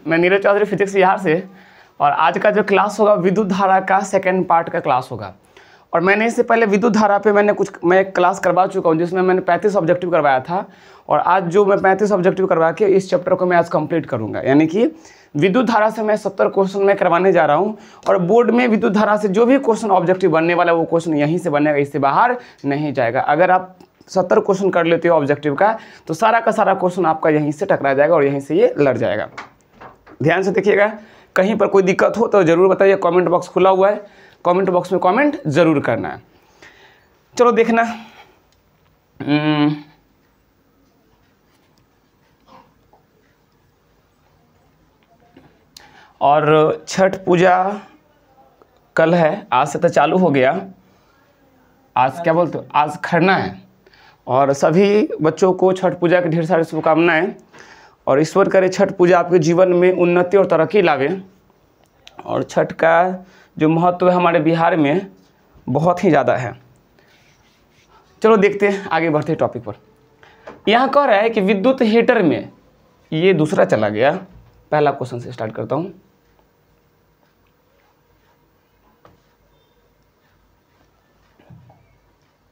मैं नीरज चौधरी फिजिक्स बिहार से। और आज का जो क्लास होगा विद्युत धारा का सेकंड पार्ट का क्लास होगा। और मैंने इससे पहले विद्युत धारा पे मैं एक क्लास करवा चुका हूँ जिसमें मैंने 35 ऑब्जेक्टिव करवाया था। और आज जो मैं 35 ऑब्जेक्टिव करवा के इस चैप्टर को मैं आज कंप्लीट करूँगा, यानी कि विद्युत धारा से मैं 70 क्वेश्चन मैं करवाने जा रहा हूँ। और बोर्ड में विद्युत धारा से जो भी क्वेश्चन ऑब्जेक्टिव बनने वाला है वो क्वेश्चन यहीं से बनेगा, इससे बाहर नहीं जाएगा। अगर आप 70 क्वेश्चन कर लेते हो ऑब्जेक्टिव का तो सारा का सारा क्वेश्चन आपका यहीं से टकरा जाएगा और यहीं से ये लड़ जाएगा। ध्यान से देखिएगा, कहीं पर कोई दिक्कत हो तो ज़रूर बताइए। कमेंट बॉक्स खुला हुआ है, कमेंट बॉक्स में कमेंट ज़रूर करना है। चलो देखना, और छठ पूजा कल है, आज से तो चालू हो गया। आज क्या बोलते हो, आज खरना है। और सभी बच्चों को छठ पूजा की ढेर सारी शुभकामनाएं। और ईश्वर करे छठ पूजा आपके जीवन में उन्नति और तरक्की लावे। और छठ का जो महत्व है हमारे बिहार में बहुत ही ज़्यादा है। चलो देखते हैं, आगे बढ़ते हैं टॉपिक पर। यहाँ कह रहा है कि विद्युत हीटर में, ये दूसरा चला गया, पहला क्वेश्चन से स्टार्ट करता हूँ।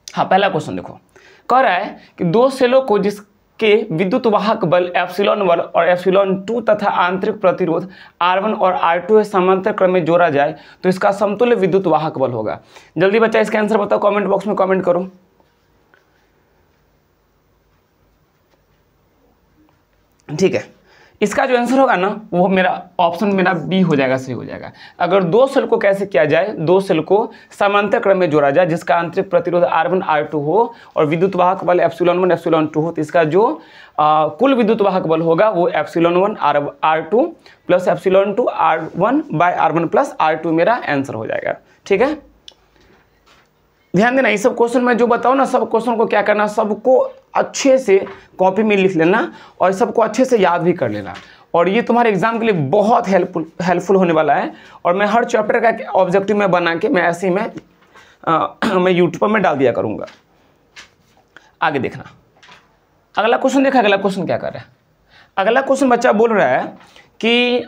हाँ, पहला क्वेश्चन देखो, कह रहा है कि दो सेलों को जिसके विद्युत वाहक बल ε1 और ε2 तथा आंतरिक प्रतिरोध R1 और R2 समांतर क्रम में जोड़ा जाए तो इसका समतुल्य विद्युत वाहक बल होगा। जल्दी बच्चा इसका आंसर बताओ, कमेंट बॉक्स में कमेंट करो। ठीक है, इसका जो आंसर होगा ना वो मेरा ऑप्शन मेरा बी हो जाएगा, सही हो जाएगा। अगर दो सेल को कैसे किया जाए, दो सेल को समांतर क्रम में जोड़ा जाए जिसका आंतरिक प्रतिरोध R1 R2 हो और विद्युत वाहक बल ε1 ε2 हो, तो इसका जो कुल विद्युत वाहक बल होगा वो ε1 R2 plus ε2 R1/R1 plus R2 मेरा आंसर हो जाएगा। ठीक है, ध्यान देना, ये सब क्वेश्चन मैं जो बताऊँ ना, सब क्वेश्चन को क्या करना, सबको अच्छे से कॉपी में लिख लेना और सबको अच्छे से याद भी कर लेना। और ये तुम्हारे एग्जाम के लिए बहुत हेल्पफुल होने वाला है। और मैं हर चैप्टर का ऑब्जेक्टिव में बना के मैं ऐसे ही मैं यूट्यूब पर मैं डाल दिया करूँगा। आगे देखना, अगला क्वेश्चन देखा। अगला क्वेश्चन क्या कर रहा है, अगला क्वेश्चन बच्चा बोल रहा है कि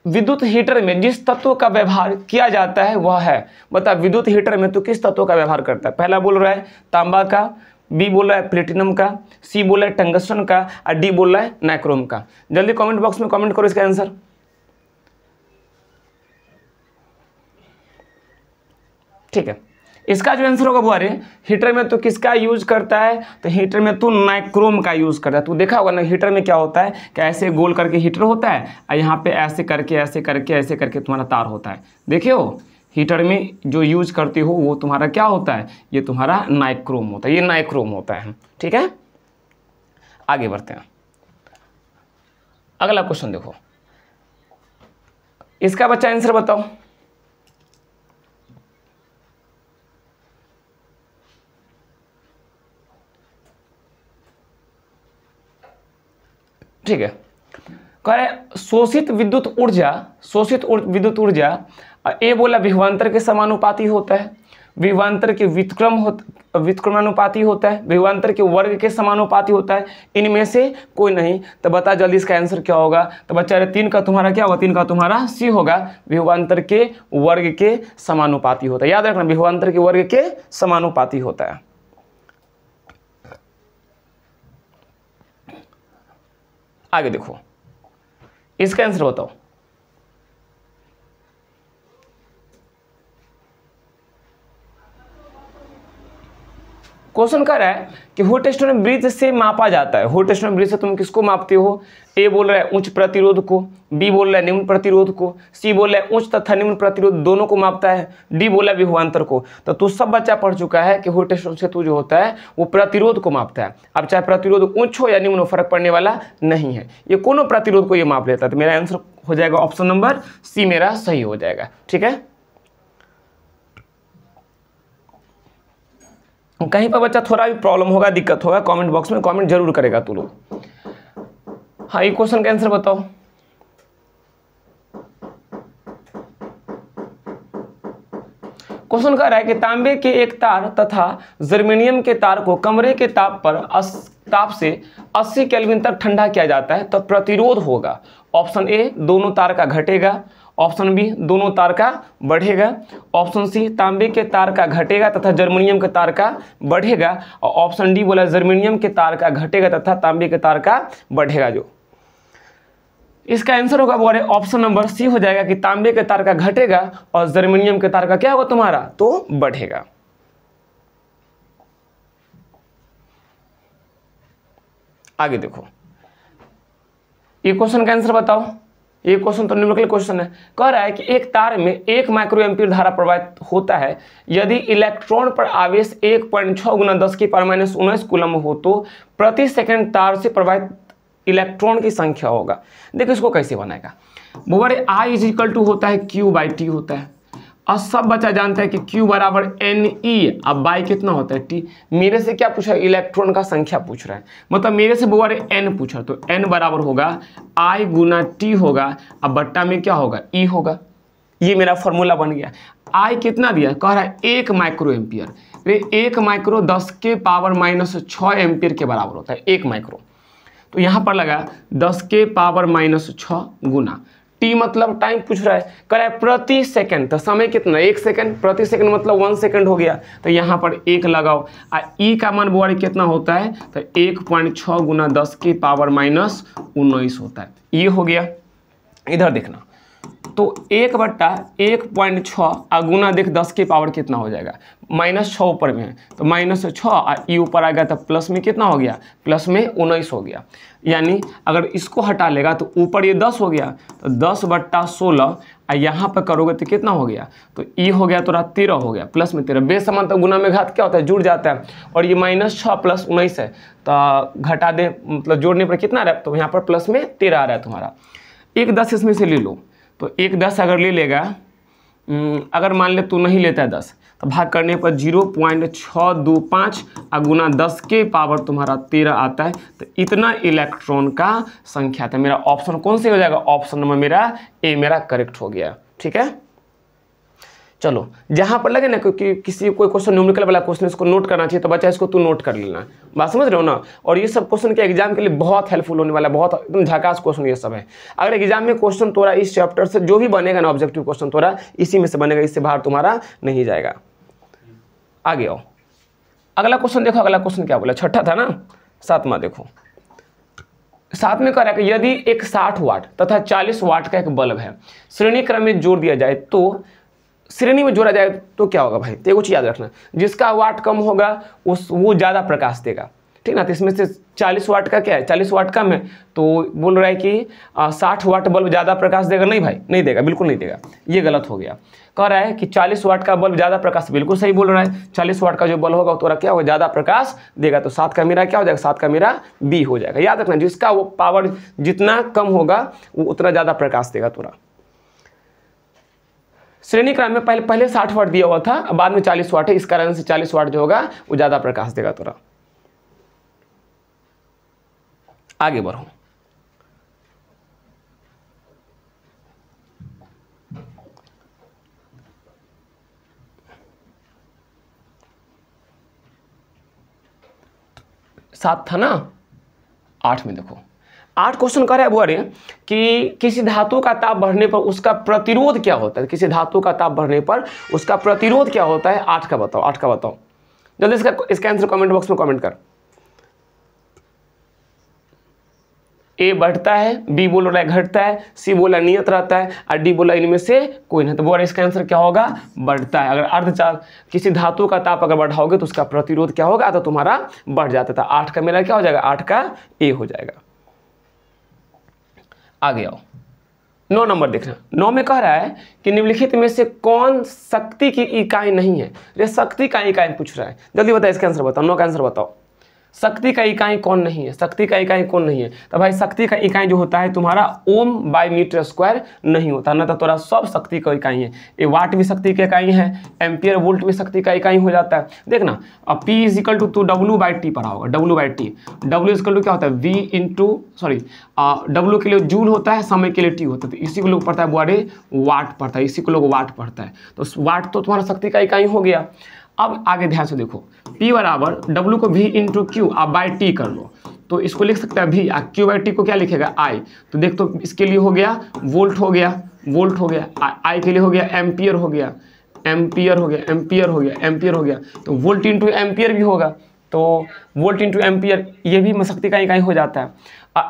विद्युत हीटर में जिस तत्व का व्यवहार किया जाता है वह है, बता विद्युत हीटर में तो किस तत्व का व्यवहार करता है। पहला बोल रहा है तांबा का, बी बोल रहा है प्लेटिनम का, सी बोल रहा है टंगस्टन का और डी बोल रहा है नाइक्रोम का। जल्दी कमेंट बॉक्स में कमेंट करो इसका आंसर। ठीक है, इसका जो आंसर होगा वो, अरे हीटर में तो किसका यूज करता है, तो हीटर में तो नाइक्रोम का यूज करता है। तू देखा होगा ना हीटर में क्या होता है कि ऐसे गोल करके हीटर होता है और यहाँ पे ऐसे करके ऐसे करके ऐसे करके तुम्हारा तार होता है। देखे हो, हीटर में जो यूज करते हो वो तुम्हारा क्या होता है, ये तुम्हारा नाइक्रोम होता है, ये नाइक्रोम होता है। ठीक है, आगे बढ़ते हैं। अगला क्वेश्चन देखो, इसका बच्चा आंसर बताओ। ठीक है, कह रहे शोषित विद्युत ऊर्जा ए बोला विभवांतर के समानुपाती होता है, विभवांतर के व्युत्क्रमानुपाती होता है, विभवांतर के वर्ग के समानुपाती होता है, इनमें से कोई नहीं। तो बता जल्दी इसका आंसर क्या होगा। तो बच्चा 3 का तुम्हारा क्या होगा, 3 का तुम्हारा सी होगा, विभवांतर के वर्ग के समानुपाती होता है। याद रखना, विभवांतर के वर्ग के समानुपाती होता है। आगे देखो, इसका आंसर बताओ। क्वेश्चन कर रहा है कि होल्टेस्टोन ब्रिज से मापा जाता है। होल्टेस्टोन ब्रिज से तुम किसको मापते हो, ए बोल रहा है उच्च प्रतिरोध को, बी बोल रहा है निम्न प्रतिरोध को, सी बोल रहा है उच्च तथा निम्न प्रतिरोध दोनों को मापता है, डी बोला है विभवांतर को। तो तू सब बच्चा पढ़ चुका है कि होल्टेस्टोन सेतु जो होता है वो प्रतिरोध को मापता है। अब चाहे प्रतिरोध उच्च हो या निम्न हो, फर्क पड़ने वाला नहीं है, ये कोनो प्रतिरोध को ये माप लेता है। तो मेरा आंसर हो जाएगा ऑप्शन नंबर सी, मेरा सही हो जाएगा। ठीक है, कहीं पर बच्चा थोड़ा भी प्रॉब्लम होगा, दिक्कत होगा, कमेंट बॉक्स में कमेंट जरूर करेगा तू लोग। हाँ, ये क्वेश्चन का आंसर बताओ। क्वेश्चन कह रहा है कि तांबे के एक तार तथा जर्मेनियम के तार को कमरे के ताप से 80 केल्विन तक ठंडा किया जाता है तो प्रतिरोध होगा। ऑप्शन ए दोनों तार का घटेगा, ऑप्शन बी दोनों तार का बढ़ेगा, ऑप्शन सी तांबे के तार का घटेगा तथा जर्मेनियम के तार का बढ़ेगा, और ऑप्शन डी बोला जर्मेनियम के तार का घटेगा तथा तांबे के तार का बढ़ेगा। जो इसका आंसर होगा वो ऑप्शन नंबर सी हो जाएगा कि तांबे के तार का घटेगा और जर्मेनियम के तार का क्या होगा तुम्हारा, तो बढ़ेगा। आगे देखो, ये क्वेश्चन का आंसर बताओ। ये क्वेश्चन तो न्यूमेरिकल क्वेश्चन है। कह रहा है कि एक तार में 1 माइक्रो एम्पीयर धारा प्रवाहित होता है यदि इलेक्ट्रॉन पर आवेश 1.6 गुना 10⁻⁻19 कूलम हो तो प्रति सेकंड तार से प्रवाहित इलेक्ट्रॉन की संख्या होगा। देखो इसको कैसे बनाएगा। बोले I = होता है Q/T होता है, और सब बच्चा जानता है कि Q बराबर NE, अब बाई कितना होता है T। मेरे से क्या पूछा, इलेक्ट्रॉन का संख्या पूछ रहा है, मतलब मेरे से बोले N पूछा, तो N बराबर होगा I × T होगा, अब बट्टा में क्या होगा, E होगा। ये मेरा फॉर्मूला बन गया। I कितना दिया, कह रहा है 1 माइक्रो एम्पियर, 1 माइक्रो 10⁻⁻6 एम्पियर के बराबर होता है 1 माइक्रो। तो यहाँ पर लगा 10⁻⁻6 गुना टी, मतलब टाइम पूछ रहा है, कह रहा है प्रति सेकंड, तो समय कितना 1 सेकंड, प्रति सेकंड मतलब 1 सेकंड हो गया, तो यहाँ पर 1 लगाओ। ई का मान बोले कितना होता है, तो 1.6 गुना 10⁻⁻19 होता है। ये हो गया। इधर देखना, तो 1/1.6 गुना देख 10 की पावर कितना हो जाएगा, -6 ऊपर में है तो -6, और ई ऊपर आ गया तो प्लस में कितना हो गया, प्लस में 19 हो गया। यानी अगर इसको हटा लेगा तो ऊपर ये 10 हो गया, तो 10/16, और यहाँ पर करोगे तो कितना हो गया, तो ई हो गया तो 13 हो गया, प्लस में 13। बेसमान तो गुना में घात क्या होता है, जुड़ जाता है, और ये -6 + 19 है, तो घटा दे मतलब जोड़ने पर कितना रहा, तो यहाँ पर प्लस में 13 आ रहा है तुम्हारा। 1/10 इसमें से ले लो, तो 1/10 अगर ले लेगा, अगर मान ले तू नहीं लेता है 10, तो भाग करने पर 0.625 गुना 10 के पावर तुम्हारा 13 आता है, तो इतना इलेक्ट्रॉन का संख्या था। मेरा ऑप्शन कौन से हो जाएगा, ऑप्शन नंबर मेरा ए मेरा करेक्ट हो गया। ठीक है, चलो जहाँ पर लगे ना क्योंकि किसी कोई क्वेश्चन न्यूमेरिकल वाला क्वेश्चन इसको नोट करना चाहिए, तो बच्चा इसको तू नोट कर लेना। बात समझ रहे हो ना। और ये सब क्वेश्चन के एग्जाम के लिए बहुत हेल्पफुल होने वाला है, बहुत एकदम झकास क्वेश्चन ये सब है। अगर एग्जाम में क्वेश्चन तोरा इस चैप्टर से जो भी बनेगा ना, ऑब्जेक्टिव क्वेश्चन तोरा इसी में से बनेगा, इससे बाहर तुम्हारा नहीं जाएगा। आगे आओ, अगला क्वेश्चन देखो। अगला क्वेश्चन क्या बोला, छठा था ना, 7वां देखो। 7 में कह रहा है कि यदि एक 60 वाट तथा 40 वाट का एक बल्ब है, श्रेणी क्रम में जोड़ दिया जाए तो श्रेणी में जोड़ा जाए तो क्या होगा भाई, तो कुछ याद रखना, जिसका वाट कम होगा वो ज़्यादा प्रकाश देगा। ठीक ना, तो इसमें से 40 वाट का क्या है, 40 वाट कम है, तो बोल रहा है कि 60 वाट बल्ब ज़्यादा प्रकाश देगा। नहीं भाई, नहीं देगा, बिल्कुल नहीं देगा, ये गलत हो गया। कह रहा है कि 40 वाट का बल्ब ज़्यादा प्रकाश, बिल्कुल सही बोल रहा है। 40 वाट का जो बल्ब होगा तो क्या होगा, ज़्यादा प्रकाश देगा। तो 7 का मेरा क्या हो जाएगा, 7 का मेरा बी हो जाएगा। याद रखना, जिसका वो पावर जितना कम होगा वो उतना ज़्यादा प्रकाश देगा तोरा। श्रेणी क्रम में पहले 60 वाट दिया हुआ था, बाद में 40 वाट है, इस कारण से 40 वाट जो होगा वो ज़्यादा प्रकाश देगा तोरा। आगे बढ़ो, सात था ना, 8 में देखो। 8 क्वेश्चन कर रहा है बोरे कि किसी धातु का ताप बढ़ने पर उसका प्रतिरोध क्या होता है, किसी धातु का ताप बढ़ने पर उसका प्रतिरोध क्या होता है। 8 का बताओ, 8 का बताओ जल्दी। इसका आंसर कमेंट बॉक्स में कमेंट कर। ए बढ़ता है, बी बोल रहा है घटता है, सी बोला नियत रहता है, और डी बोला इनमें से कोई नहीं। तो बोल इसका आंसर क्या होगा, बढ़ता है। अगर अर्धचालक किसी धातु का ताप अगर बढ़ाओगे तो उसका प्रतिरोध क्या होगा, तो तुम्हारा बढ़ जाता था। 8 का मेरा क्या हो जाएगा, 8 का ए हो जाएगा। आगे आओ, 9 नंबर देखना। 9 में कह रहा है कि निम्नलिखित में से कौन शक्ति की इकाई नहीं है। ये शक्ति का इकाई पूछ रहा है, जल्दी बताओ इसका आंसर बताओ। 9 का आंसर बताओ। शक्ति का इकाई कौन नहीं है, शक्ति का इकाई कौन नहीं है? तो भाई शक्ति का इकाई जो होता है तुम्हारा ओम बाय मीटर स्क्वायर नहीं होता, ना तो तुम्हारा सब शक्ति का इकाई है। ये वाट भी शक्ति का इकाई है, एम्पियर वोल्ट भी शक्ति का इकाई हो जाता है। देखना अब P इजिकल टू W/T पढ़ा होगा, W/T, W इजिकल टू क्या होता है V इंटू W के लिए जूल होता है, समय के लिए T होता है, तो इसी को लोग पढ़ता है बुआरे वाट पढ़ता है, इसी को लोग वाट पढ़ता है। तो वाट तो तुम्हारा शक्ति का इकाई हो गया। अब आगे ध्यान से देखो, P बराबर W को V इंटू क्यू आप बाई टी कर लो, तो इसको लिख सकते हैं V, Q बाई टी को क्या लिखेगा I। तो देख तो इसके लिए हो गया वोल्ट हो गया, वोल्ट हो गया, I के लिए हो गया एम्पियर हो गया, एम्पियर हो गया, एम्पियर हो गया, एम्पियर हो गया, तो वोल्ट इंटू एम्पियर भी होगा, तो वोल्ट इंटू एम्पियर ये भी शक्ति का इकाई हो जाता है।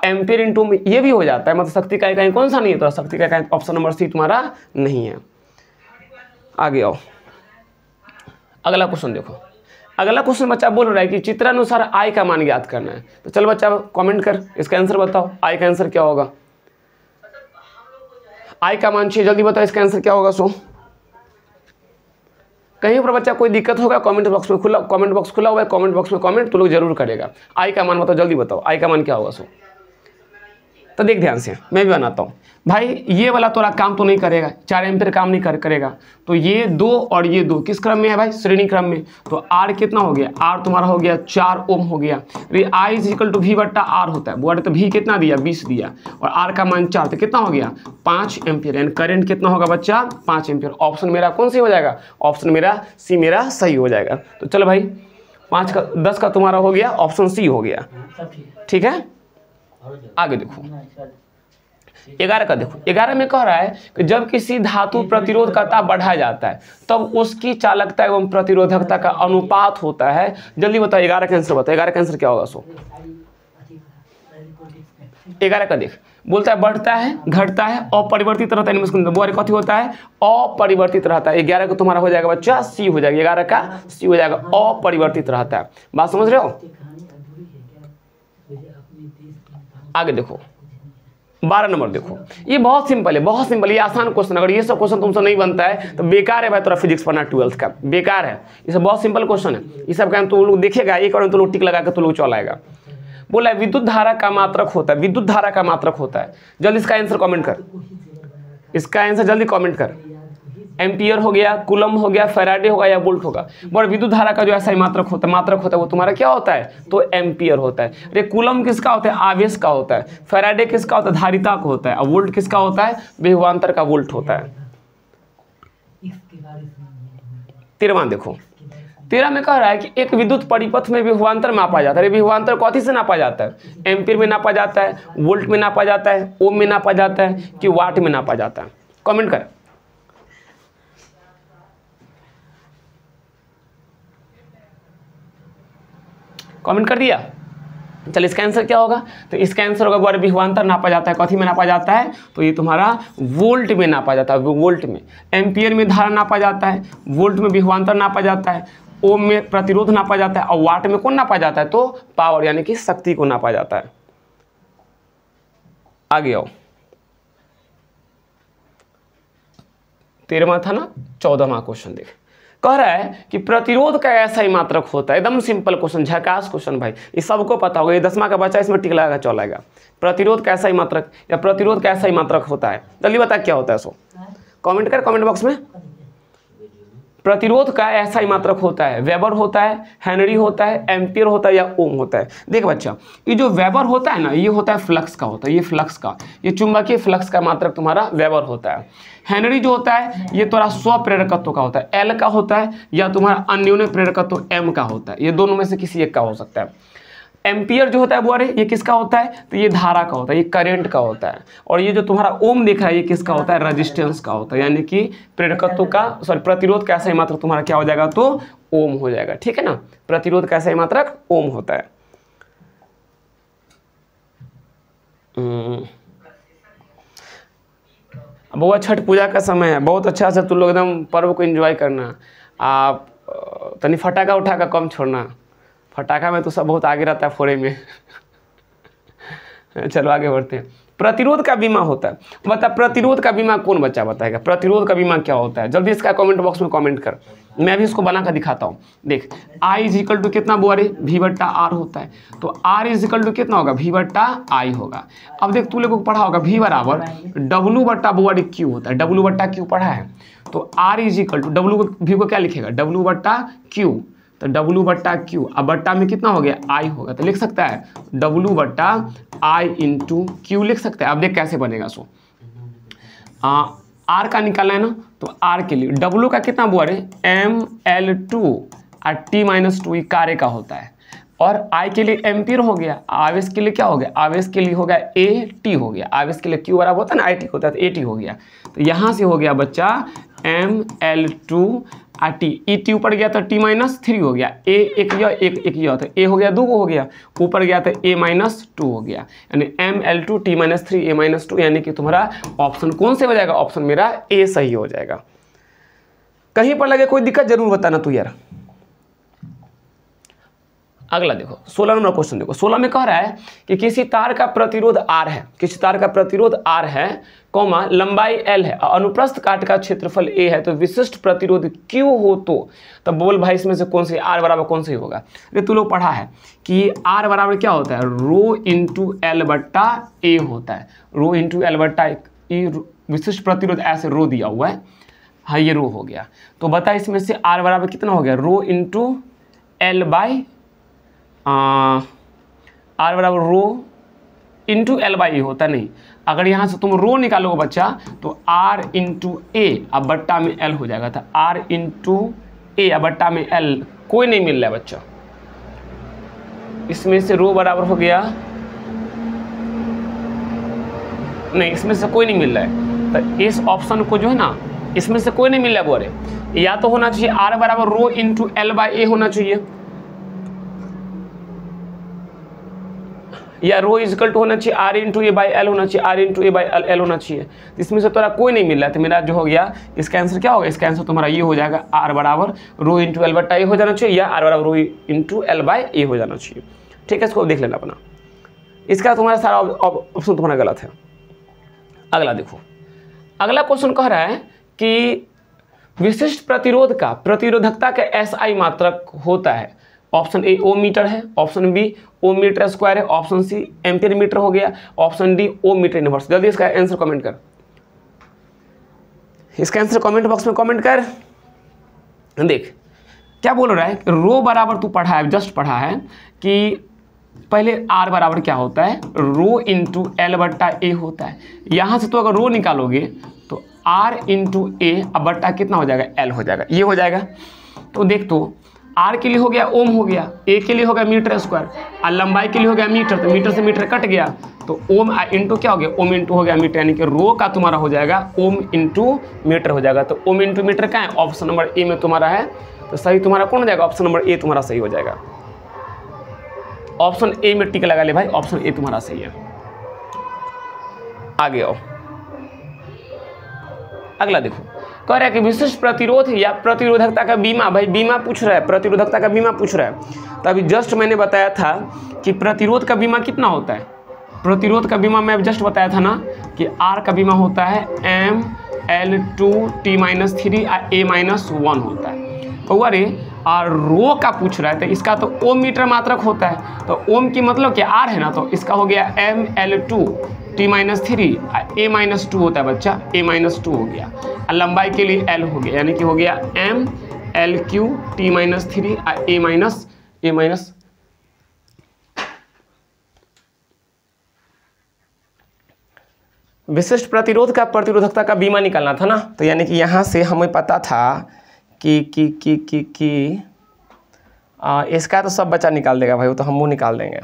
एम्पियर इंटू ये भी हो जाता है, मतलब शक्ति का इकाई कौन सा नहीं है? तो शक्ति का इकाई ऑप्शन नंबर सी तुम्हारा नहीं है। आगे आओ, अगला क्वेश्चन देखो। अगला क्वेश्चन बच्चा बोल रहा है कि चित्रानुसार आई का मान ज्ञात करना है। तो चल बच्चा कमेंट कर, इसका आंसर बताओ, आई का आंसर क्या होगा? आई का मान चाहिए, जल्दी बताओ इसका आंसर क्या होगा। सो कहीं पर बच्चा कोई दिक्कत होगा कमेंट बॉक्स में खुला, कमेंट बॉक्स खुला हुआ है, कमेंट बॉक्स में कमेंट तो लोग जरूर करेगा। आई का मान बताओ, जल्दी बताओ आई का मान क्या होगा। सो तो देख ध्यान से, मैं भी बनाता हूँ भाई। ये वाला थोड़ा काम तो नहीं करेगा, 4 एम्पियर काम नहीं करेगा, तो ये 2 और ये 2 किस क्रम में है भाई? श्रेणी क्रम में। तो R कितना हो गया? R तुम्हारा हो गया 4 ओम हो गया। I इजिकल टू V/R होता है, वो तो V कितना दिया? 20 दिया, और R का मान 4, तो कितना हो गया? 5 एम्पियर। एंड करंट कितना होगा बच्चा? 5 एम्पियर। ऑप्शन मेरा कौन सी हो जाएगा? ऑप्शन मेरा सी मेरा सही हो जाएगा। तो चलो भाई 5 का 10 का तुम्हारा हो गया, ऑप्शन सी हो गया। ठीक है, आगे देखो 11 का देखो। 11 में कह रहा है कि जब किसी धातु प्रतिरोधकता बढ़ाया जाता है तब उसकी चालकता एवं प्रतिरोधकता का अनुपात होता है। जल्दी बताओ 11 का आंसर बताओ, 11 का आंसर क्या होगा? सो 11 का देख, बोलता है बढ़ता है, घटता है, अपरिवर्तित रहता है, कथी होता है? अपरिवर्तित रहता है। 11 का तुम्हारा हो जाएगा बच्चा सी हो जाएगा, 11 का सी हो जाएगा, अपरिवर्तित रहता है। बात समझ रहे हो? आगे देखो 12 नंबर देखो, ये बहुत सिंपल है, बहुत सिंपल, ये आसान क्वेश्चन। अगर ये सब क्वेश्चन तुमसे नहीं बनता है तो बेकार है भाई, थोड़ा फिजिक्स पढ़ना 12th का बेकार है। ये सब बहुत सिंपल क्वेश्चन है, ये सब का तो लोग देखेगा एक बार तो लोग टिक लगा के तो लोग चल आएगा। बोला है विद्युत धारा का मात्रक होता है, विद्युत धारा का मात्रक होता है। जल्दी इसका आंसर कमेंट कर, इसका आंसर जल्दी कमेंट कर। एम्पियर हो गया, कूलम हो गया, फैराडे होगा या वोल्ट होगा। और विद्युत धारा का जो ऐसा ही मात्रक होता है वो तुम्हारा क्या होता है? तो एम्पियर होता है। अरे कूलम किसका होता है? आवेश का होता है। फैराडे किसका होता है? धारिता का होता है। और वोल्ट किसका होता है? विभवांतर का वोल्ट होता है। 13वां देखो, 13 में कह रहा है कि एक विद्युत परिपथ में विभवांतर मापा जाता है। विभवांतर कौन से नापा जाता है? एम्पियर में नापा जाता है, वोल्ट में नापा जाता है, ओम में नापा जाता है कि वाट में नापा जाता है? कमेंट कर। कमेंट कर दिया? चल इसका आंसर क्या होगा? तो इसका आंसर होगा द्वारा विभवांतर नापा जाता है, कथी में नापा जाता है? तो ये तुम्हारा वोल्ट में नापा जाता है, वोल्ट में। एम्पियर में धारा नापा जाता है, वोल्ट में विभवांतर नापा जाता है, ओम में प्रतिरोध नापा जाता है, और वाट में कौन नापा जाता है? तो पावर यानी कि शक्ति को नापा जाता है। आगे आओ, 13वां था ना, 14वां क्वेश्चन देख। कह रहा है कि प्रतिरोध का ऐसा ही मात्रक होता है। एकदम सिंपल क्वेश्चन, झकास क्वेश्चन भाई, ये सबको पता होगा, ये 10वां का बच्चा इसमें टिक लगा चलेगा। प्रतिरोध कैसा ही मात्रक या प्रतिरोध कैसा ही मात्रक होता है? जल्दी बता क्या होता है? सो कमेंट कर, कमेंट बॉक्स में। प्रतिरोध का ऐसा ही मात्रक होता है, वेबर होता है, हेनरी होता है, एम्पियर होता है या ओम होता है। देख बच्चा, ये जो वेबर होता है ना, ये होता है फ्लक्स का होता है, ये फ्लक्स का, ये चुंबकीय फ्लक्स का मात्रक तुम्हारा वेबर होता है। हेनरी जो होता है ये तुम्हारा स्व प्रेरकत्व का होता है, एल का होता है, या तुम्हारा अन्योन्य प्रेरकत्व एम का होता है। ये दोनों में से किसी एक का हो सकता है। एम्पियर जो होता है वो ये किसका होता है? तो ये धारा का होता है, ये करंट का होता है। और ये जो तुम्हारा ओम दिख रहा है ये किसका होता है? रेजिस्टेंस का होता है, यानी कि प्रेरकत्व का प्रतिरोध का ऐसा ही मात्रक तुम्हारा क्या हो जाएगा? तो ओम हो जाएगा। ठीक है ना, प्रतिरोध का ऐसा ही मात्रक ओम होता है। बहुत छठ पूजा का समय है, बहुत अच्छा से तुम लोग एकदम पर्व को एंजॉय करना। आप तनी फटाका उठा कर कम छोड़ना, फटाका में तो सब बहुत आगे रहता है फोड़े में। चलो आगे बढ़ते हैं। प्रतिरोध का बीमा होता है। बता प्रतिरोध का बीमा कौन बच्चा बताएगा, प्रतिरोध का बीमा क्या होता है? जल्दी इसका कमेंट बॉक्स में कमेंट कर, मैं भी इसको बना कर दिखाता हूँ। देख I इज इक्वल टू कितना बुआरे V बट्टा R होता है, तो R इज इक्वल टू कितना होगा V बट्टा I होगा। अब देख तू लोगों को पढ़ा होगा V बराबर W बट्टा बुआरे Q होता है, W बट्टा Q पढ़ा है। तो R is equal to W V को क्या लिखेगा W बट्टा Q, तो W बट्टा Q, अब बट्टा में कितना हो गया I होगा, तो लिख सकता है W बट्टा I इंटू Q लिख सकते हैं। अब देख कैसे बनेगा, सो R का निकालना है ना, तो R के लिए W का कितना बुआरे mL2 और T-2 कार्य का होता है, और I के लिए एम्पीयर हो गया, आवेश के लिए क्या हो गया, आवेश के लिए हो गया AT हो गया, आवेश के लिए Q बराबर होता है ना IT होता है, तो AT हो गया। तो यहाँ से हो गया बच्चा mL2 और T, ET ऊपर गया तो T-3 हो गया, A एक ये होता है, A हो गया 2 हो गया, ऊपर गया तो A-2 हो गया, यानी mL2 T-3 A-2, यानी कि तुम्हारा ऑप्शन कौन से हो जाएगा, ऑप्शन मेरा A सही हो जाएगा। कहीं पर लगे कोई दिक्कत जरूर बताना तू यार। अगला देखो 16 नंबर क्वेश्चन देखो, 16 में कह रहा है कि किसी तार का प्रतिरोध R है, किसी तार का प्रतिरोध R है, कौमा लंबाई L है, अनुप्रस्थ काट का क्षेत्रफल A है, तो विशिष्ट प्रतिरोध Q हो तो तब बोल भाई इसमें से कौन से R बराबर कौन से होगा। अरे तू लोग पढ़ा है कि R बराबर क्या होता है, रो इंटू L बट्टा A होता है, रो इंटू L बट्टा ए, विशिष्ट प्रतिरोध ऐसे रो दिया हुआ है, हाँ ये रो हो गया। तो बता इसमें से R बराबर कितना हो गया, rho into L by R बराबर रो इंटू L बाई ए होता नहीं। अगर यहाँ से तुम रो निकालोगे बच्चा तो R इंटू ए अब बट्टा में L हो जाएगा, था R इंटू ए अब बट्टा में L कोई नहीं मिल रहा है बच्चा, इसमें से रो बराबर हो गया नहीं, इसमें से कोई नहीं मिल रहा है, तो इस ऑप्शन को जो है ना इसमें से कोई नहीं मिल रहा है बोरे, या तो होना चाहिए R बराबर रो इंटू L बाई ए होना चाहिए, या रो इजकल टू होना चाहिए R into A by L होना चाहिए, R into A by L होना चाहिए। इसमें से तुम्हारा कोई नहीं मिल रहा है, तो मेरा जो हो गया इसका आंसर क्या होगा, इसका आंसर तुम्हारा ये हो जाएगा R बराबर रो इंटू एल बट्टा ए हो जाना चाहिए, या R बराबर रो इंटू एल बाई ए हो जाना चाहिए। ठीक है, इसको देख लेना अपना, इसका तुम्हारा सारा ऑप्शन तुम्हारा गलत है। अगला देखो, अगला क्वेश्चन कह रहा है कि विशिष्ट प्रतिरोध का प्रतिरोधकता का SI मात्रक होता है। ऑप्शन ए ओम मीटर है, ऑप्शन बी ओम मीटर स्क्वायर है, ऑप्शन सी एम्पियर मीटर हो गया, ऑप्शन डी ओम मीटर इनवर्स। जल्दी इसका आंसर कमेंट कर, इसका आंसर कमेंट बॉक्स में कमेंट कर। देख क्या बोल रहा है, रो बराबर तू पढ़ा है, जस्ट पढ़ा है कि पहले R बराबर क्या होता है, रो इंटू एल बट्टा ए होता है। यहाँ से तो अगर रो निकालोगे तो R इंटू ए अब बट्टा कितना हो जाएगा, L हो जाएगा, ये हो जाएगा। तो देख तो R के लिए हो गया ओम हो गया, A के लिए हो गया मीटर स्क्वायर, और लंबाई के लिए हो गया मीटर, तो मीटर से मीटर कट गया, तो ओम इंटू क्या हो गया, ओम इंटू हो गया मीटर, यानी कि रो का तुम्हारा हो जाएगा ओम इंटू मीटर हो जाएगा। तो ओम इंटू मीटर का है, ऑप्शन नंबर ए में तुम्हारा है, तो सही तुम्हारा कौन हो जाएगा, ऑप्शन नंबर ए तुम्हारा सही हो जाएगा। ऑप्शन ए में टिक लगा ले भाई, ऑप्शन ए तुम्हारा सही है। आगे आओ, अगला देखो, कह रहा है कि विशिष्ट प्रतिरोध या प्रतिरोधकता का बीमा, भाई बीमा पूछ रहा है, प्रतिरोधकता का बीमा पूछ रहा है। तो अभी जस्ट मैंने बताया था कि प्रतिरोध का बीमा कितना होता है, प्रतिरोध का बीमा मैं जस्ट बताया था ना कि R का बीमा होता है mL2 T-3 A-1 होता है। तो अरे और रो का पूछ रहा है, तो इसका तो ओम मीटर मात्रक होता है, तो ओम की मतलब क्या R है ना, तो इसका हो गया mL2 T-3 A-2 होता है बच्चा, A-2 हो गया, और लंबाई के लिए L हो गया, यानी कि हो गया mL3 T-3 A-। विशिष्ट प्रतिरोध का प्रतिरोधकता का बीमा निकालना था ना, तो यानी कि यहाँ से हमें पता था कि इसका तो सब बच्चा निकाल देगा भाई, वो तो हम वो निकाल देंगे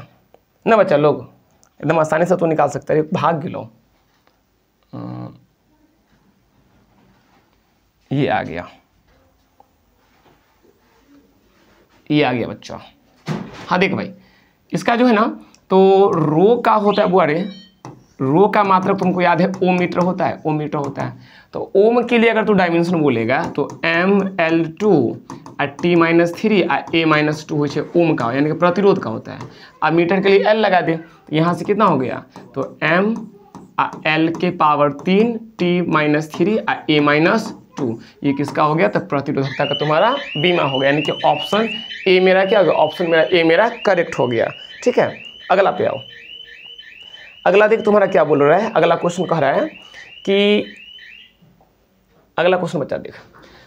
ना बच्चा, लोग एकदम आसानी से तो निकाल सकते हैं, भाग लो। ये आ गया, ये आ गया बच्चा। हाँ देख भाई, इसका जो है ना तो रो का होता है बुआरे, रो का मात्रक तुमको याद है ओम मीटर होता है, ओम मीटर होता है। तो ओम के लिए अगर तू डायमेंशन बोलेगा तो mL2 T-3 A-2 हो ओम का, यानी कि प्रतिरोध का होता है। अब मीटर के लिए L लगा दे, तो यहाँ से कितना हो गया, तो L के पावर 3 T-3 A-2, ये किसका हो गया? तो प्रतिरोधकता का तुम्हारा बीमा हो गया, यानी कि ऑप्शन ए मेरा क्या हो गया? ऑप्शन मेरा ए मेरा करेक्ट हो गया। ठीक है, अगला पे आओ। अगला देख तुम्हारा क्या बोल रहा है, अगला क्वेश्चन कह रहा है कि अगला क्वेश्चन बच्चा देख,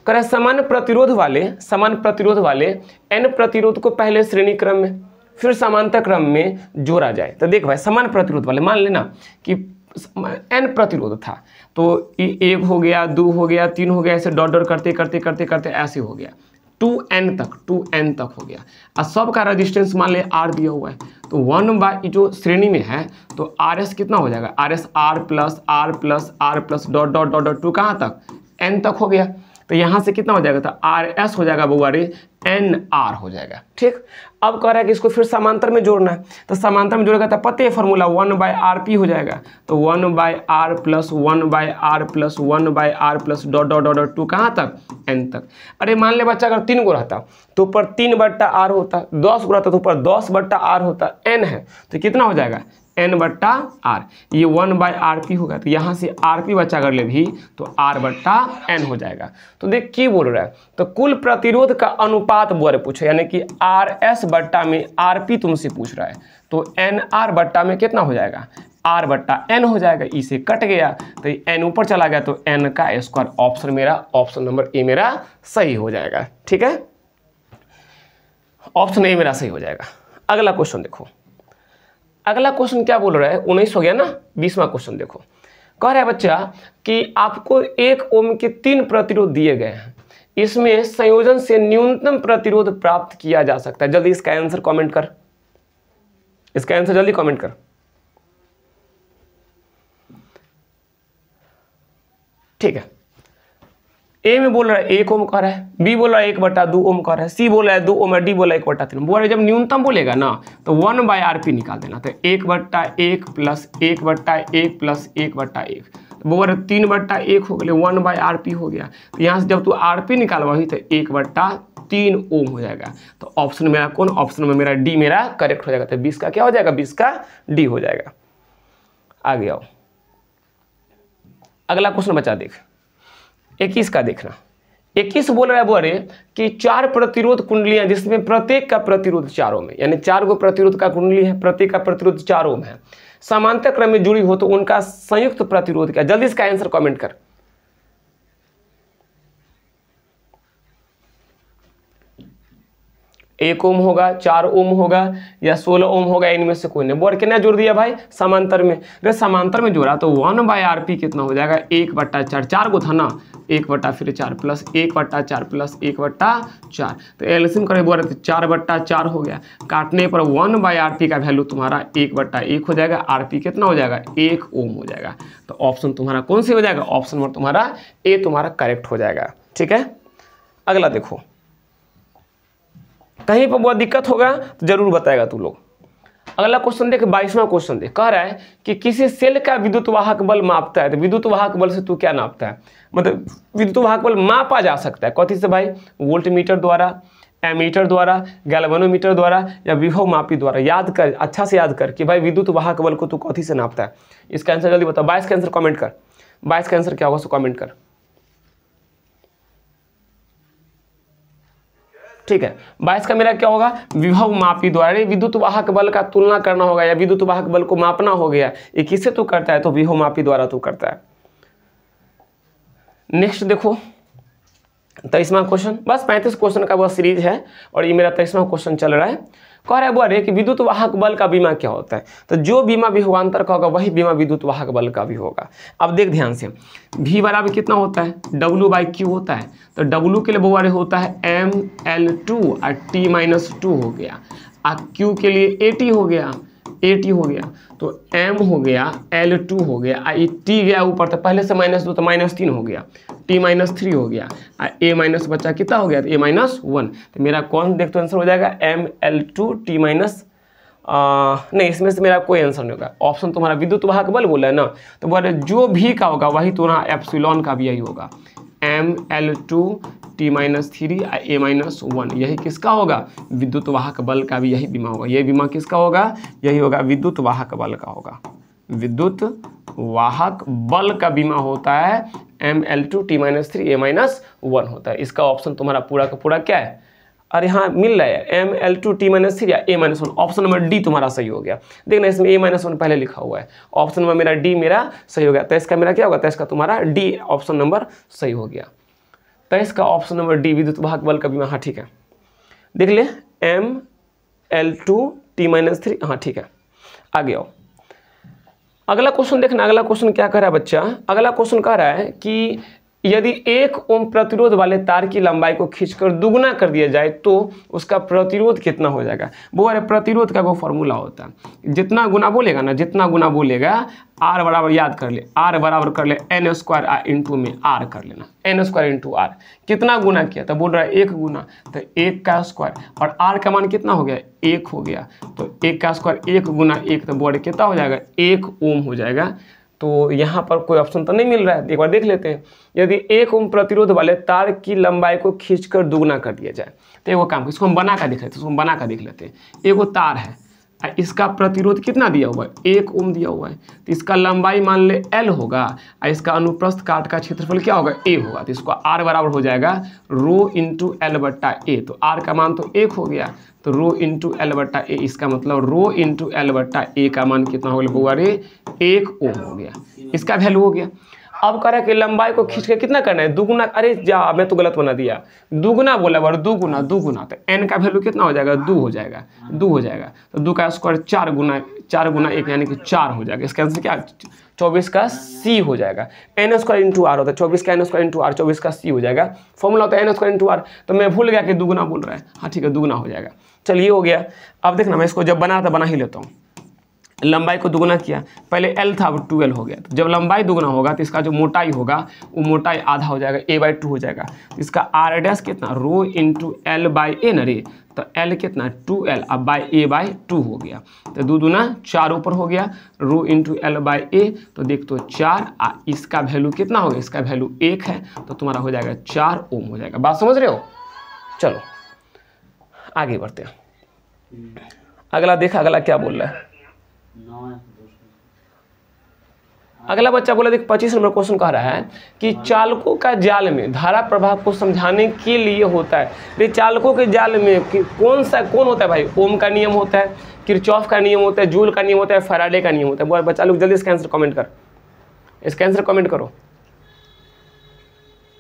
कह रहा है समान प्रतिरोध वाले n प्रतिरोध को पहले श्रेणी क्रम में फिर समांतर क्रम में जोड़ा जाए। तो देख भाई, समान प्रतिरोध वाले, मान लेना कि n प्रतिरोध था, तो 1 हो गया, 2 हो गया, 3 हो गया, ऐसे डॉट डॉट करते करते करते करते ऐसे हो गया 2n तक हो गया। और सब का रेजिस्टेंस मान ले R दिया हुआ है, तो 1 जो श्रेणी में है तो RS कितना हो जाएगा? RS R plus dot dot dot dot 2 कहाँ तक? n तक हो गया। तो यहाँ से कितना हो जाएगा? तो RS हो जाएगा बउआ रे NR हो जाएगा। ठीक, अब कह रहा है कि इसको फिर समांतर में जोड़ना है, तो समांतर में जोड़ेगा तो पते फॉर्मूला 1/RP हो जाएगा, तो 1/R plus 1/R plus 1/R plus dot dot dot dot 2 कहाँ तक? n तक। अरे मान ले बच्चा, अगर 3 गो रहता तो ऊपर 3/R होता, 10 गो रहता तो ऊपर 10/R होता, n है तो कितना हो जाएगा? n/r, ये 1/RP होगा, तो यहाँ से RP बच्चा अगर ले भी तो R/n हो जाएगा। तो देख की बोल रहा है, तो कुल प्रतिरोध का अनुपात बोरे पूछे, यानी कि RS बट्टा में RP तुमसे पूछ रहा है, तो NR बट्टा में कितना हो जाएगा? R/n हो जाएगा, इसे कट गया तो n ऊपर चला गया तो n का स्क्वायर। ऑप्शन मेरा, ऑप्शन नंबर ए मेरा सही हो जाएगा। ठीक है, ऑप्शन ए मेरा सही हो जाएगा। अगला क्वेश्चन देखो, अगला क्वेश्चन क्या बोल रहा है? 19 हो गया ना, 20वां क्वेश्चन देखो। कह रहा है बच्चा कि आपको 1 ओम के 3 प्रतिरोध दिए गए हैं, इसमें संयोजन से न्यूनतम प्रतिरोध प्राप्त किया जा सकता है। जल्दी इसका आंसर कमेंट कर, इसका आंसर जल्दी कमेंट कर। ठीक है, ए में बोल रहा है 1 ओम कह रहा है, बी बोल रहा है 1/2 ओम कह रहा है, सी बोल रहा है 2 ओम है, डी बोल रहा है 1/3। बोल रहा है जब न्यूनतम बोलेगा ना तो 1/RP निकाल देना, तो 1/1 प्लस 1/1 प्लस 1/1, तो बोल रहा है 3/1 हो गया, 1/RP हो गया। तो यहाँ से जब तू RP निकालवाही तो 1/3 ओम हो जाएगा। तो ऑप्शन मेरा कौन? ऑप्शन में मेरा डी मेरा करेक्ट हो जाएगा। तो 20 का क्या हो जाएगा? 20 का डी हो जाएगा। आगे आओ, अगला क्वेश्चन बचा देख, 21 का देखना। 21 बोल रहा है बोरे कि 4 प्रतिरोध कुंडलियां जिसमें प्रत्येक का प्रतिरोध 4 ओम है, यानी 4 गो प्रतिरोध का कुंडली है, प्रत्येक का प्रतिरोध 4 ओम है, समांतर क्रम में जुड़ी हो तो उनका संयुक्त प्रतिरोध क्या? जल्दी इसका आंसर कमेंट कर। एक ओम होगा, 4 ओम होगा या 16 ओम होगा, इनमें से कोई नहीं। बोर कितना जोड़ दिया भाई? समांतर में। अरे समांतर में जोड़ा तो 1/RP कितना हो जाएगा? 1/4, 4 गो था ना, 1/4 प्लस 1/4 प्लस 1/4, तो एलसीएम करे बोल रहे थे 4/4 हो गया। काटने पर 1/RP का वैल्यू तुम्हारा 1/1 हो जाएगा, RP कितना हो जाएगा? 1 ओम हो जाएगा। तो ऑप्शन तुम्हारा कौन सी हो जाएगा? ऑप्शन नंबर तुम्हारा ए तुम्हारा करेक्ट हो जाएगा। ठीक है, अगला देखो, कहीं पर बहुत दिक्कत होगा तो जरूर बताएगा तू लोग। अगला क्वेश्चन देख, 22वां क्वेश्चन देख, कह रहा है कि किसी सेल का विद्युत वाहक बल मापता है, तो विद्युत वाहक बल से तू क्या नापता है? मतलब विद्युत वाहक बल मापा जा सकता है कथी से भाई? वोल्ट मीटर द्वारा, एमीटर द्वारा, गैल्वेनोमीटर द्वारा या विभव मापी द्वारा। याद कर, अच्छा से याद कर कि भाई विद्युत वाहक बल को तू कथी से नापता है। इसका आंसर जल्दी बताओ। 22 का आंसर कमेंट कर, 22 का आंसर क्या होगा सो कमेंट कर। ठीक है, 22 का मेरा क्या होगा? विभव मापी द्वारा। विद्युत वाहक बल का तुलना करना होगा या विद्युत वाहक बल को मापना हो गया, ये किससे तू करता है? तो विभव मापी द्वारा तू करता है। नेक्स्ट देखो, 23वां क्वेश्चन, बस 35 क्वेश्चन का वह सीरीज है और ये मेरा 23वां क्वेश्चन चल रहा है। कह रहा है बोले कि विद्युत वाहक बल का बीमा क्या होता है? तो जो बीमा विभवांतर का होगा वही बीमा विद्युत वाहक बल का भी होगा। अब देख ध्यान से, V बराबर कितना होता है? W/Q होता है। तो W के लिए बोले होता है ML2 और T-2 हो गया, और Q के लिए AT हो गया, AT हो गया, तो M हो गया, L2 हो गया, T गया ऊपर तो पहले से -2 तो -3 हो गया, T-3 हो गया, A- बच्चा कितना हो गया? तो A-1। तो मेरा कौन देख तो आंसर हो जाएगा? ML2 T- नहीं, इसमें से मेरा कोई आंसर नहीं होगा। ऑप्शन तुम्हारा विद्युत वाहक बल बोला है ना, तो बोले जो भी का होगा वही तुम्हारा एप्सिलॉन का भी यही होगा। ML2 T-3 A-1, यही किसका होगा? विद्युत वाहक बल का भी यही बीमा होगा। यही बीमा किसका होगा? यही होगा विद्युत वाहक बल का होगा, विद्युत वाहक बल का बीमा होता है Ml2 T-3 A-1 होता है। इसका ऑप्शन तुम्हारा पूरा का पूरा क्या है? और यहाँ मिल रहा है Ml2 T-3 या A-1। ऑप्शन नंबर डी तुम्हारा सही हो गया। देखना इसमें A-1 पहले लिखा हुआ है, ऑप्शन नंबर मेरा डी मेरा सही हो गया। तो इसका मेरा क्या होगा? तो इसका तुम्हारा डी ऑप्शन नंबर सही हो गया। तो इसका ऑप्शन नंबर डी विद्युत वाहक बल का बीमा। हाँ ठीक है, देख ले Ml2 T-3। हाँ ठीक है, आगे आओ। अगला क्वेश्चन देखना, अगला क्वेश्चन क्या कह रहा है बच्चा? अगला क्वेश्चन कह रहा है कि यदि 1 ओम प्रतिरोध वाले तार की लंबाई को खींचकर दुगुना कर दिया जाए तो उसका प्रतिरोध कितना हो जाएगा? वो अरे प्रतिरोध का वो फॉर्मूला होता है, जितना गुना बोलेगा ना, जितना गुना बोलेगा R बराबर याद कर ले, R बराबर कर ले n² इंटू में R कर लेना, n² इंटू R। कितना गुना किया? तो बोल रहा है 1 गुना, तो 1 का स्क्वायर, और R का मान कितना हो गया? 1 हो गया। तो 1 का स्क्वायर 1 गुना 1, तो बोर्ड कितना हो जाएगा? 1 ओम हो जाएगा। तो यहाँ पर कोई ऑप्शन तो नहीं मिल रहा है, एक बार देख लेते हैं। यदि 1 ओम प्रतिरोध वाले तार की लंबाई को खींचकर दुगुना कर दिया जाए तो एगो काम, इसको हम बना कर देख लेते हैं, इसको हम बना कर देख लेते हैं। एगो तार है, इसका प्रतिरोध कितना दिया हुआ है? 1 ओम दिया हुआ है। तो इसका लंबाई मान ले L होगा, और इसका अनुप्रस्थ काट का क्षेत्रफल क्या होगा? A होगा। तो इसको R बराबर हो जाएगा रो इंटू L बट्टा A। तो R का मान तो 1 हो गया, तो रो इंटू L बट्टा A, इसका मतलब रो इंटू L बट्टा A का मान कितना हो गया? बुआ रे 1 ओम हो गया, इसका वैल्यू हो गया। अब कह रहा है कि लंबाई को खींच के कितना करना है? दुगुना। अरे जा, मैं तो गलत बना दिया, दुगुना बोला बार, दुगुना दुगुना। तो n का वैल्यू कितना हो जाएगा? 2 हो जाएगा, 2 हो जाएगा। तो 2 का स्क्वायर 4 गुना 1 यानी कि 4 हो जाएगा। इसका आंसर क्या? 24 का C हो जाएगा। n² इंटू R होता है, 24 का n² इंटू R, 24 का C हो जाएगा। फॉर्मूला होता है n² इंटू R। तो मैं भूल गया कि दुगुना बोल रहा है। हाँ ठीक है, दुगुना हो जाएगा। चलिए हो गया। अब देखना, मैं इसको जब बना था बना ही लेता हूँ। लंबाई को दुगुना किया, पहले L था, अब 2L हो गया। तो जब लंबाई दुगुना होगा तो इसका जो मोटाई होगा वो मोटाई आधा हो जाएगा, A/2 हो जाएगा। इसका R डैश कितना? रो इंटू L बाई ए ना रे, तो L कितना? 2L, अब बाई A/2 हो गया। तो 2 दूना 4 ऊपर हो गया, रो इंटू L बाई ए। तो देख तो 4, इसका वैल्यू कितना हो गया? इसका वैल्यू 1 है, तो तुम्हारा हो जाएगा 4 ओम हो जाएगा। बात समझ रहे हो? चलो आगे बढ़ते हैं। अगला देखा, अगला क्या बोल रहा है? अगला बच्चा बोला, देख 25 नंबर क्वेश्चन कह रहा है कि चालकों का जाल में धारा प्रवाह को समझाने के लिए होता है। ये चालकों के जाल में कौन होता है भाई? ओम का नियम होता है, किरचॉफ का नियम होता है, जूल का नियम होता है, फैराडे का नियम होता है। बच्चा लोग जल्दी इसका आंसर कमेंट कर, इसका आंसर कमेंट करो।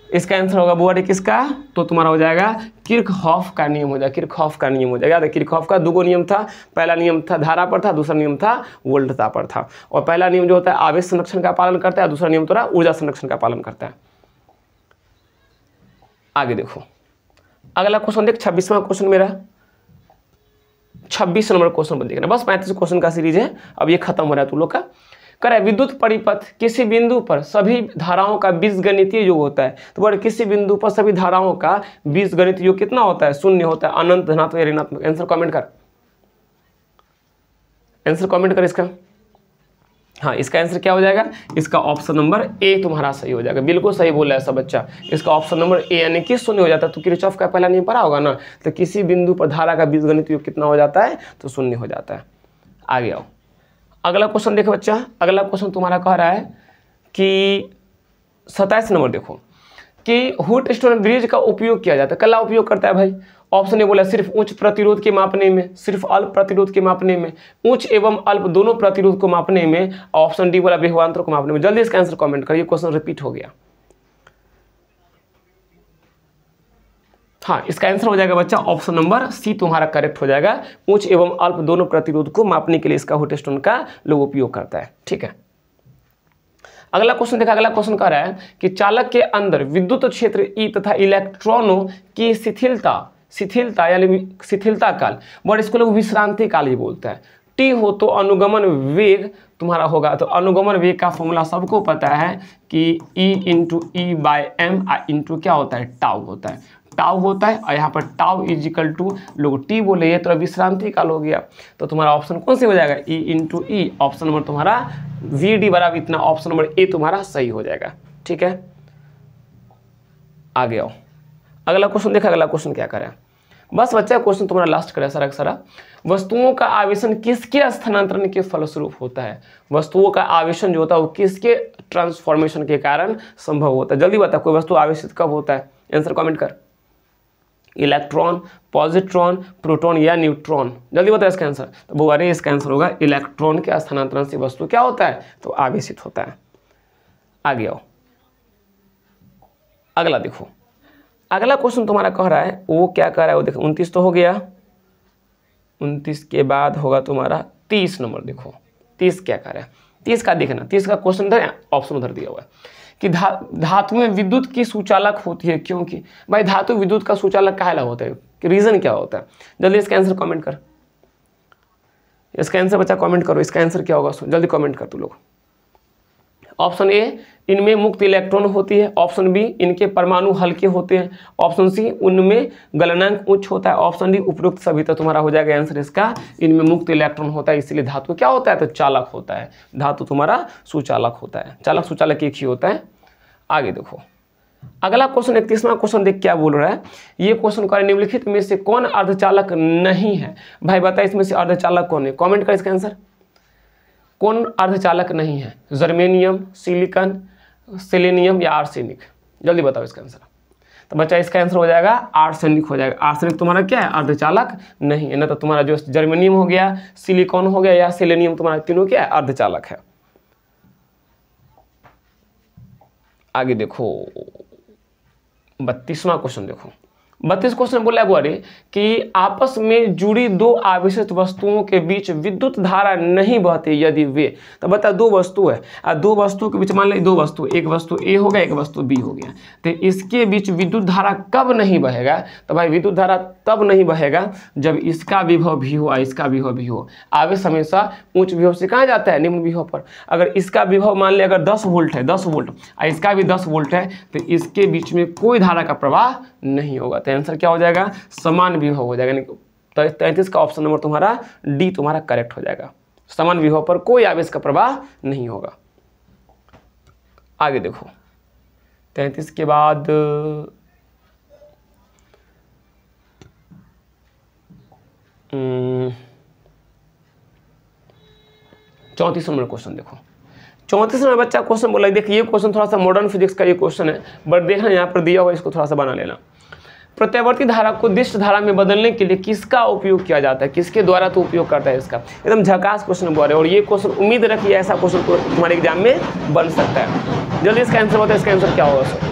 इसका आंसर होगा बुआ किसका? तो तुम्हारा हो जाएगा किरचॉफ का नियम हो जाएगा, किरचॉफ का नियम हो जाएगा। याद है किरचॉफ का 2 नियम था, पहला नियम था धारा पर था, दूसरा नियम था वोल्टता पर था। और पहला नियम जो होता है आवेश संरक्षण का पालन करता है, दूसरा नियम थोड़ा ऊर्जा संरक्षण का पालन करता है। आगे देखो, अगला क्वेश्चन देख, 26वां क्वेश्चन मेरा, 26 नंबर क्वेश्चन पर देखना। बस 35 क्वेश्चन का सीरीज है, अब ये खत्म हो रहा है तुम लोग का। करे विद्युत परिपथ किसी बिंदु पर सभी धाराओं का बीजगणितीय योग होता है। तो बोले किसी बिंदु पर सभी धाराओं का बीजगणितीय योग कितना होता है? 0 होता है, अनंत, धनात्मक या ऋणात्मक। आंसर कमेंट कर, आंसर कमेंट कर इसका। हाँ, इसका आंसर क्या हो जाएगा? इसका ऑप्शन नंबर ए तुम्हारा सही हो जाएगा। बिल्कुल सही बोला है सब बच्चा, इसका ऑप्शन नंबर ए यानी कि 0 हो जाता है। तो किरचॉफ का पहला नियम पढ़ा होगा ना, तो किसी बिंदु पर धारा का बीजगणितीय योग कितना हो जाता है? तो 0 हो जाता है। आगे आओ, अगला क्वेश्चन देखो बच्चा। अगला क्वेश्चन तुम्हारा कह रहा है कि 27 नंबर देखो कि हुट स्टोन ब्रिज का उपयोग किया जाता है। कला उपयोग करता है भाई? ऑप्शन ए बोला सिर्फ उच्च प्रतिरोध के मापने में, सिर्फ अल्प प्रतिरोध के मापने में, उच्च एवं अल्प दोनों प्रतिरोध को मापने में, ऑप्शन डी बोला विभवांतर को मापने में। जल्दी इसका आंसर कमेंट करिए, क्वेश्चन रिपीट हो गया। हाँ, इसका आंसर हो जाएगा बच्चा ऑप्शन नंबर सी तुम्हारा करेक्ट हो जाएगा। उच्च एवं अल्प दोनों प्रतिरोध को मापने के लिए इसका हुट स्टोन का लोग उपयोग करता है। ठीक है, अगला क्वेश्चन देखा। अगला क्वेश्चन कह रहा है कि चालक के अंदर विद्युत क्षेत्र ई तथा इलेक्ट्रॉनों की शिथिलता यानी शिथिलता काल, और इसको लोग विश्रांति काल ही बोलते हैं। टी हो तो अनुगमन वेग तुम्हारा होगा। तो अनुगमन वेग का फॉर्मूला सबको पता है कि E into E by M into क्या होता है? टाउ होता है, टाउ होता है। और यहाँ पर टाउ इजिकल टू लोग टी बोले, ये तो विश्रांति काल हो गया। तो तुम्हारा ऑप्शन कौन से हो जाएगा? ई इंटू ई, ऑप्शन नंबर तुम्हारा वी डी बराबर इतना, ऑप्शन नंबर ए तुम्हारा सही हो जाएगा। ठीक है, आगे आओ, अगला क्वेश्चन देखा। अगला क्वेश्चन क्या करें? बस बच्चा क्वेश्चन तुम्हारा लास्ट करें सारा सारा। वस्तुओं का आवेशन किसके स्थानांतरण के फलस्वरूप होता है? वस्तुओं का आवेशन जो होता है वो किसके ट्रांसफॉर्मेशन के कारण संभव होता है? जल्दी बता, कोई वस्तु आवेशित कब होता है? आंसर कमेंट कर। इलेक्ट्रॉन, पॉजिट्रॉन, प्रोटॉन या न्यूट्रॉन? जल्दी बता इसका आंसर। तो वो अरे इसका आंसर होगा इलेक्ट्रॉन के स्थानांतरण से वस्तु क्या होता है? तो आवेशित होता है। आगे आओ, अगला देखो। अगला क्वेश्चन तुम्हारा कह रहा है, वो क्या कह रहा है वो देखो। 29 तो हो गया, 29 के बाद होगा तुम्हारा 30 नंबर। देखो 30 क्या कह रहा है, 30 का देखना। 30 का क्वेश्चन इधर ऑप्शन उधर दिया हुआ है कि धातु में विद्युत की सुचालक होती है। क्योंकि भाई धातु विद्युत का सुचालक काहे ला होता है, कि रीजन क्या होता है? जल्दी इसका आंसर कमेंट कर। इसका आंसर बच्चा कमेंट करो, इसका आंसर क्या होगा जल्दी कमेंट कर तू लोग। ऑप्शन ए, इनमें मुक्त इलेक्ट्रॉन होती है। ऑप्शन बी, इनके परमाणु हल्के होते हैं। ऑप्शन सी, उनमें गलनांक उच्च होता है। ऑप्शन डी, उपरोक्त सभी। तो तुम्हारा हो जाएगा आंसर इसका इनमें मुक्त इलेक्ट्रॉन होता है, इसलिए धातु क्या होता है? तो चालक होता है। धातु तुम्हारा सुचालक होता है। चालक सुचालक एक ही होता है। आगे देखो अगला क्वेश्चन 31वां क्वेश्चन देख क्या बोल रहा है। ये क्वेश्चन का निम्नलिखित में से कौन अर्धचालक नहीं है? भाई बता इसमें से अर्धचालक कौन है? कमेंट कर इसका आंसर। कौन अर्धचालक नहीं है? जर्मेनियम, सिलिकॉन, सेलेनियम या आर्सेनिक? जल्दी बताओ इसका आंसर। तो बच्चा इसका आंसर हो जाएगा आर्सेनिक हो जाएगा। आर्सेनिक तुम्हारा क्या है? अर्धचालक नहीं है। ना तो तुम्हारा जो जर्मेनियम हो गया, सिलिकॉन हो गया या सेलेनियम, तुम्हारा तीनों क्या है? अर्धचालक है। आगे देखो 32वां क्वेश्चन देखो। 32 क्वेश्चन बोला है बोरे कि आपस में जुड़ी दो आवेशित वस्तुओं के बीच विद्युत धारा नहीं बहती यदि वे। तो बता दो वस्तु है और दो वस्तु के बीच मान ली दो वस्तु, एक वस्तु ए हो गया एक वस्तु बी हो गया, तो इसके बीच विद्युत धारा कब नहीं बहेगा? तो भाई विद्युत धारा तब नहीं बहेगा जब इसका विभव भी हो और इसका विभव भी हो। आवेश हमेशा उच्च विभव से कहाँ जाता है? निम्न विभव पर। अगर इसका विभव मान लिया अगर 10 वोल्ट है, 10 वोल्ट और इसका भी 10 वोल्ट है, तो इसके बीच में कोई धारा का प्रवाह नहीं होगा। तो आंसर क्या हो जाएगा? समान विभव हो जाएगा। तो 33 का ऑप्शन नंबर तुम्हारा डी तुम्हारा करेक्ट हो जाएगा। समान विभव पर कोई आवेश का प्रवाह नहीं होगा। आगे देखो 33 के बाद 34 नंबर क्वेश्चन देखो। 34 नंबर बच्चा क्वेश्चन बोला, देखिए ये क्वेश्चन थोड़ा सा मॉडर्न फिजिक्स का ये क्वेश्चन है, बट देखना यहाँ पर दिया हुआ, इसको थोड़ा सा बना लेना। प्रत्यावर्ती धारा को दिष्ट धारा में बदलने के लिए किसका उपयोग किया जाता है? किसके द्वारा तो उपयोग करता है इसका? एकदम झकास क्वेश्चन बोल रहे और ये क्वेश्चन उम्मीद रखिए ऐसा क्वेश्चन तुम्हारे एग्जाम में बन सकता है। जल्दी इसका आंसर बताओ, इसका आंसर क्या होगा सर?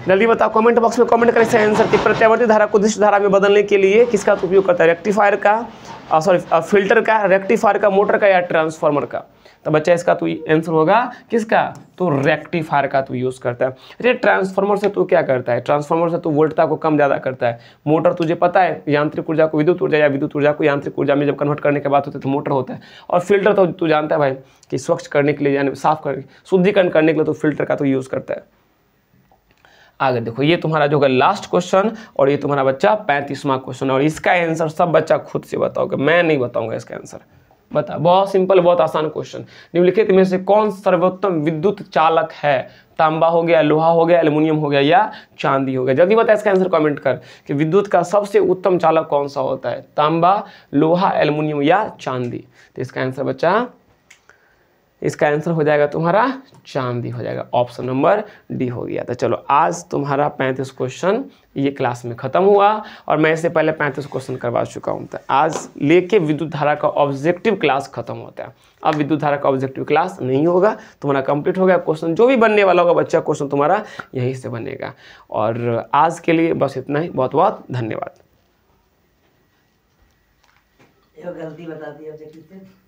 जल्दी बताओ कमेंट बॉक्स में कमेंट करें इसका आंसर कि प्रत्यावर्ती धारा को दिष्ट धारा में बदलने के लिए किसका उपयोग करता है? रेक्टिफायर का, सॉरी फिल्टर का, रेक्टिफायर का, मोटर का या ट्रांसफार्मर का? तो बच्चा इसका तो आंसर होगा किसका? तो रेक्टिफायर का तो यूज़ करता है। अरे ट्रांसफार्मर से तो क्या करता है? ट्रांसफार्मर से तो वोल्टता को कम ज़्यादा करता है। मोटर तुझे पता है यांत्रिक ऊर्जा को विद्युत ऊर्जा या विद्युत ऊर्जा को यांत्रिक ऊर्जा में जब कन्वर्ट करने की बात होती है तो मोटर होता है। और फिल्टर तो तू जानता है भाई कि स्वच्छ करने के लिए यानी साफ कर शुद्धिकरण करने के लिए तो फिल्टर का तो यूज़ करता है। आगे देखो ये तुम्हारा जो है लास्ट क्वेश्चन और ये तुम्हारा बच्चा 35वां क्वेश्चन, और इसका आंसर सब बच्चा खुद से बताओगे, मैं नहीं बताऊंगा इसका आंसर। बता, बहुत सिंपल बहुत आसान क्वेश्चन। निम्नलिखित में से कौन सर्वोत्तम विद्युत चालक है? तांबा हो गया, लोहा हो गया, एल्युमिनियम हो गया या चांदी हो गया? जल्दी बता इसका आंसर कमेंट कर कि विद्युत का सबसे उत्तम चालक कौन सा होता है? तांबा, लोहा, एल्युमिनियम या चांदी? तो इसका आंसर बच्चा, इसका आंसर हो जाएगा तुम्हारा चांदी हो जाएगा। ऑप्शन नंबर डी हो गया। तो चलो आज तुम्हारा 35 क्वेश्चन ये क्लास में ख़त्म हुआ और मैं इससे पहले 35 क्वेश्चन करवा चुका हूँ। तो आज लेके विद्युत धारा का ऑब्जेक्टिव क्लास खत्म होता है। अब विद्युत धारा का ऑब्जेक्टिव क्लास नहीं होगा, तुम्हारा कंप्लीट हो गया। क्वेश्चन जो भी बनने वाला होगा बच्चा क्वेश्चन तुम्हारा यहीं से बनेगा। और आज के लिए बस इतना ही, बहुत बहुत धन्यवाद। गलती बता दी ऑब्जेक्टिव से।